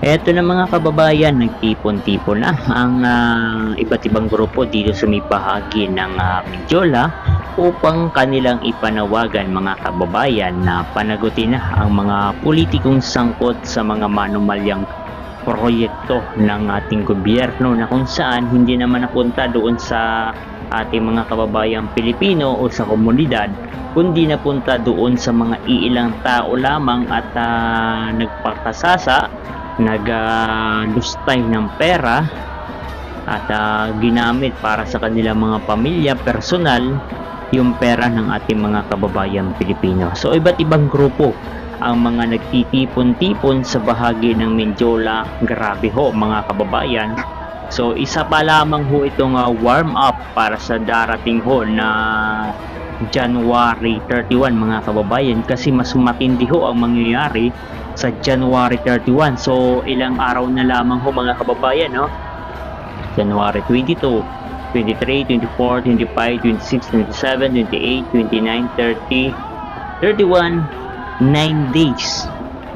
Eto na mga kababayan, nagtipon-tipon na ang iba't ibang grupo dito sa may bahagi ng Mindiola upang kanilang ipanawagan mga kababayan na panagutin na ang mga politikong sangkot sa mga manumalyang proyekto ng ating gobyerno na kung saan hindi naman napunta doon sa ating mga kababayang Pilipino o sa komunidad, kundi napunta doon sa mga iilang tao lamang at nagpakasasa, naglustay ng pera at ginamit para sa kanilang mga pamilya, personal, yung pera ng ating mga kababayang Pilipino. So iba't ibang grupo ang mga nagtitipon-tipon sa bahagi ng Mindiola. Grabe ho mga kababayan. So isa pa lamang ho itong warm up para sa darating ho na January 31 mga kababayan, kasi mas matindi ho ang mangyayari sa January 31. So ilang araw na lamang ho mga kababayan, no? January 22, 23, 24, 25, 26, 27, 28, 29, 30, 31, 9 days.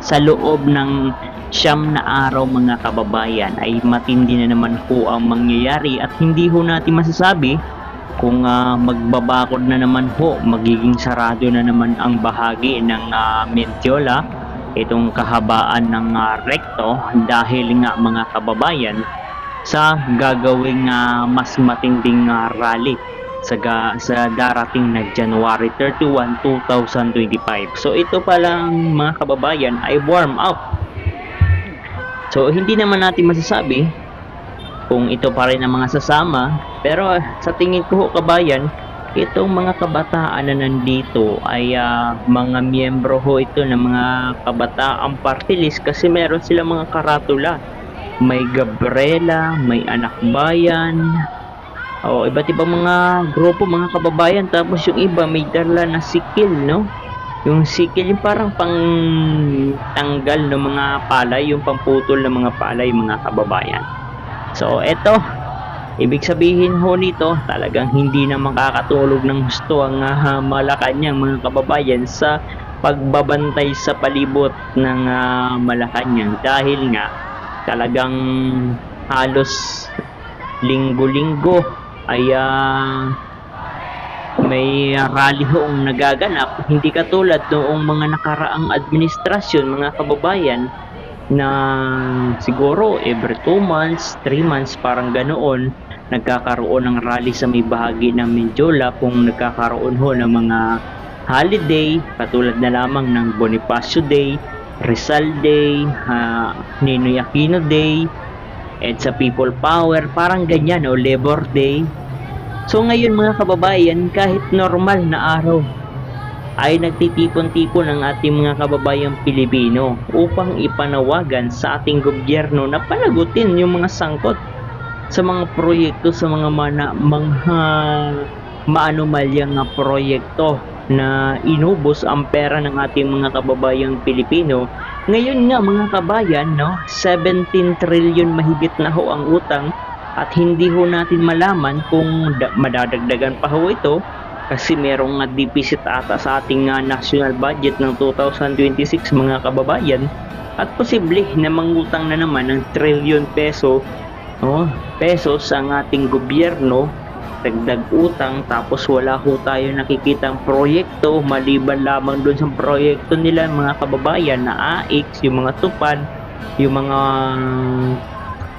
Sa loob ng siyam na araw mga kababayan ay matindi na naman po ang mangyayari at hindi ho natin masasabi kung magbabakod na naman ho, magiging sarado na naman ang bahagi ng Mindiola, itong kahabaan ng rekto, dahil nga mga kababayan sa gagawing mas matinding rally sa darating na January 31, 2025. So ito pa lang mga kababayan ay warm up. So hindi naman natin masasabi kung ito pa rin ang mga sasama, pero sa tingin ko kabayan, itong mga kabataan na nandito ay mga miyembro ho ito ng mga kabataang party list, kasi meron silang mga karatula. May Gabriela, may Anak Bayan, iba't ibang mga grupo mga kababayan. Tapos yung iba may dala na sikil, no? Yung sikil yung parang pang tanggal ng mga palay, yung pamputol ng mga palay mga kababayan. So eto, ibig sabihin ho nito, talagang hindi na makakatulog ng gusto ang Malacanang mga kababayan sa pagbabantay sa palibot ng Malacanang, dahil nga talagang halos linggo-linggo ay may rally hoong nagaganap, hindi katulad noong mga nakaraang administrasyon mga kababayan na siguro every 2 months, 3 months, parang ganoon nagkakaroon ng rally sa may bahagi ng Mindiola kung nagkakaroon ho ng mga holiday katulad na lamang ng Bonifacio Day, Rizal Day, Ninoy Aquino Day, EDSA People Power, parang ganyan, o Labor Day. So ngayon mga kababayan, kahit normal na araw ay nagtitipon-tipon ang ating mga kababayang Pilipino upang ipanawagan sa ating gobyerno na panagutin yung mga sangkot sa mga proyekto, sa mga maanumalyang proyekto na inubos ang pera ng ating mga kababayang Pilipino. Ngayon nga mga kabayan, no, 17 trillion mahigit na ho ang utang, at hindi ho natin malaman kung madadagdagan pa ho ito, kasi merong deficit ata sa ating national budget ng 2026 mga kababayan, at posible na mangutang na naman ng trillion pesos ang ating gobyerno, dagdag utang, tapos wala ho tayo nakikitang proyekto maliban lamang doon sa proyekto nila mga kababayan na AIX, yung mga tupad, yung mga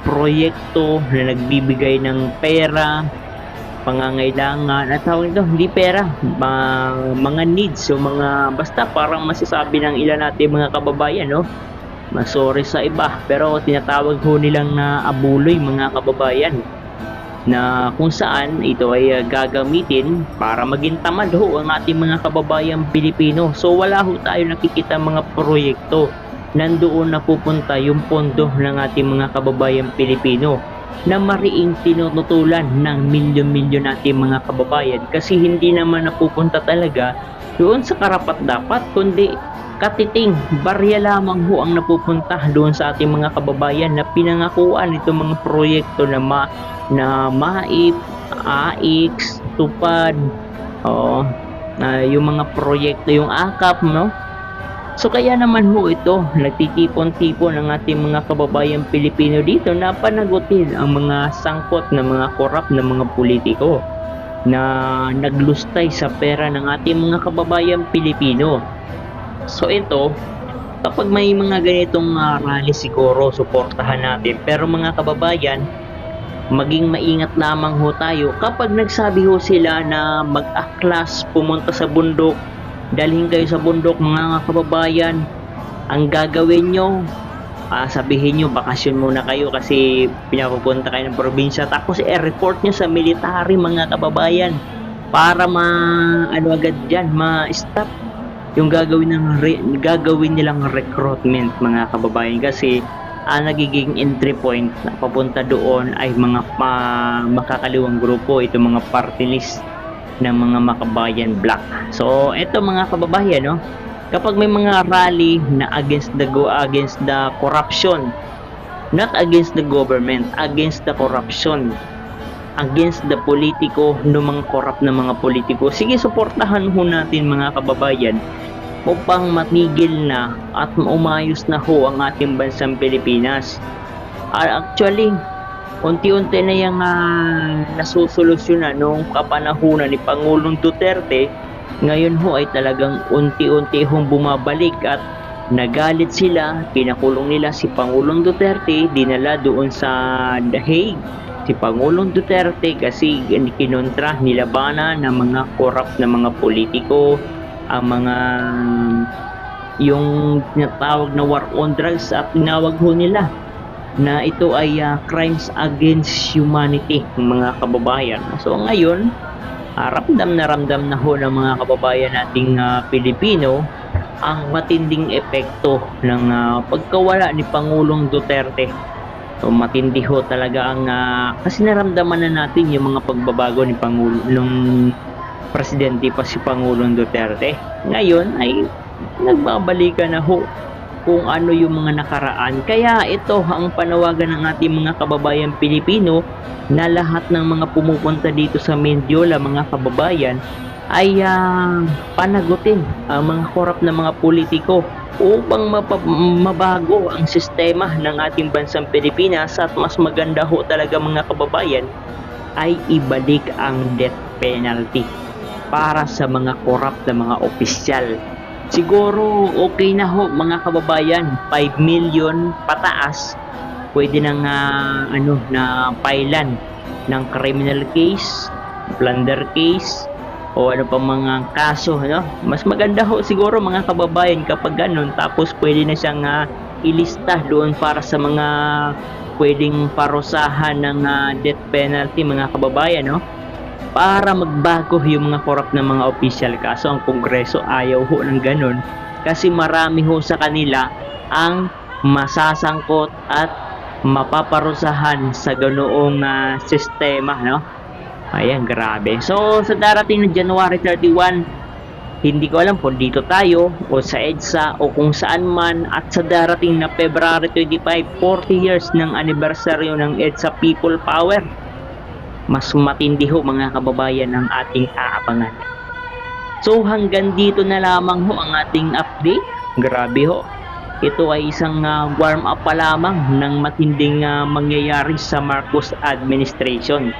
proyekto na nagbibigay ng pera, pangangailangan, at tawag ito, hindi pera, mga needs, o mga basta parang masasabi ng ilan natin mga kababayan, no? Sorry sa iba, pero tinatawag ho nilang na abuloy mga kababayan, na kung saan ito ay gagamitin para maging tamad ho ang ating mga kababayang Pilipino. So wala ho tayo nakikita mga proyekto, nandoon na pupunta yung pondo ng ating mga kababayang Pilipino na mariing tinututulan ng milyon-milyon nating mga kababayan, kasi hindi naman napupunta talaga doon sa karapat-dapat, kundi katiting barya lamang ho ang napupunta doon sa ating mga kababayan na pinangakuan itong mga proyekto na MAIP, AIX, tupad, yung mga proyekto, yung AKAP, no? So kaya naman ho ito, nagtitipon-tipon ang ating mga kababayang Pilipino dito na panagutin ang mga sangkot na mga korap na mga politiko na naglustay sa pera ng ating mga kababayang Pilipino. So ito, kapag may mga ganitong rally siguro, suportahan natin. Pero mga kababayan, maging maingat lamang ho tayo kapag nagsabi ho sila na mag-aklas, pumunta sa bundok, dalhin kayo sa bundok mga kababayan, ang gagawin nyo, sabihin nyo bakasyon muna kayo kasi pinapupunta kayo ng probinsya, tapos report nyo sa military mga kababayan para agad dyan, ma-stop yung gagawin nilang recruitment mga kababayan, kasi nagiging entry point na papunta doon ay mga makakaliwang grupo, ito mga party list ng mga makabayan black. So ito mga kababayan, no, kapag may mga rally na against the corruption, not against the government, against the corruption, against the politiko, no, mga corrupt na mga politiko, sige, suportahan ho natin mga kababayan upang matigil na at umayos na ho ang ating bansang Pilipinas. Actually, unti-unti na yung nasusolusyonan noong kapanahunan ni Pangulong Duterte. Ngayon ho ay talagang unti-unti hong bumabalik at nagalit sila, pinakulong nila si Pangulong Duterte, dinala doon sa The Hague si Pangulong Duterte kasi kinontra, nilabanan ng mga corrupt na mga politiko, ang mga yung tinatawag na war on drugs, at tinawag ho nila na ito ay crimes against humanity mga kababayan. So ngayon, ramdam na ho ng mga kababayan nating Pilipino ang matinding epekto ng pagkawala ni Pangulong Duterte. So matindi ho talaga ang kasi naramdaman na natin yung mga pagbabago ni Pangulong presidente pa si Pangulong Duterte. Ngayon ay nagbabalikan na ho kung ano yung mga nakaraan. Kaya ito ang panawagan ng ating mga kababayan Pilipino na lahat ng mga pumupunta dito sa Mendiola mga kababayan ay panagutin ang mga korap na mga politiko upang mabago ang sistema ng ating bansang Pilipinas, at mas maganda ho talaga mga kababayan ay ibalik ang death penalty para sa mga korap na mga opisyal. Siguro okay na ho mga kababayan, 5 million pataas pwede nang na pailan ng criminal case, plunder case, o ano pa mga kaso, no? Mas maganda ho siguro mga kababayan kapag ganun, tapos pwede na siyang ilista doon para sa mga pwedeng parusahan ng death penalty mga kababayan, no? Para magbago yung mga korap na mga official. Kaso ang Kongreso ayaw ho ng ganun kasi marami ho sa kanila ang masasangkot at mapaparusahan sa ganoong sistema, no? Ayan, grabe. So sa darating na January 31, hindi ko alam kung dito tayo o sa EDSA o kung saan man, at sa darating na February 25, 40 years ng anibersaryo ng EDSA People Power, mas matindi ho mga kababayan ang ating aabangan. So hanggang dito na lamang ho ang ating update. Grabe ho, ito ay isang warm up pa lamang ng matinding mangyayari sa Marcos administration.